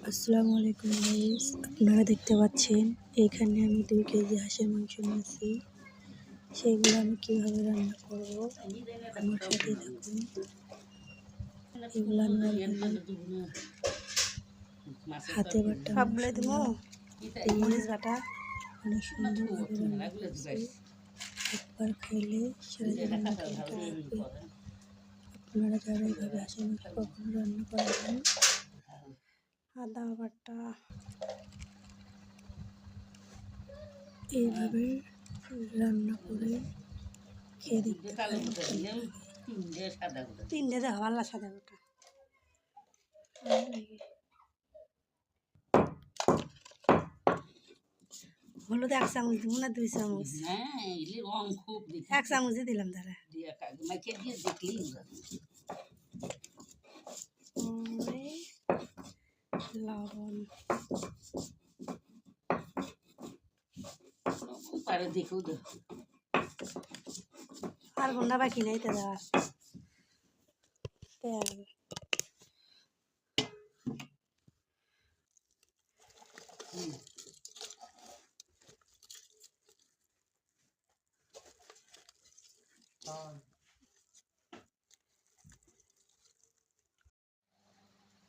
আসসালামু আলাইকুম গাইস, আপনারা দেখতে পাচ্ছেন এখানে আমি 2 কেজি হাঁসের মাংস নিয়েছি। সেগুলো আমি কিভাবে রান্না করব আমার সাথে থাকুন। এগুলো আমি হাতে বাটা মরিচ বাটা অনেক সুন্দরভাবে রান্না করছি। একবার খাইলে সারা জীবন থাকবে। আপনারা যারা এইভাবে হাঁসের মাংস কখনো রান্না করেন, আদা বাটা এইভাবে রান্না করে খেয়ে দেখতে পারেন। তিনটে দেওয়া ভালো সাদা গোটা হলুদ 1 চামচ দিব না 2 চামচ? এক চামচই দিলাম তারা লবণ আর বন্যা বাকি নাই তো দেওয়া তেল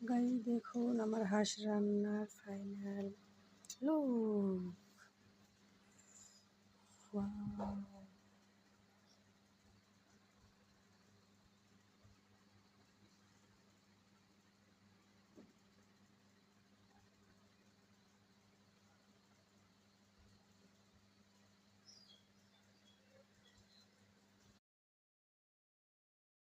গাইস দেখুন আমার হাঁস রান্নার ফাইনাল লুক। ওয়াও।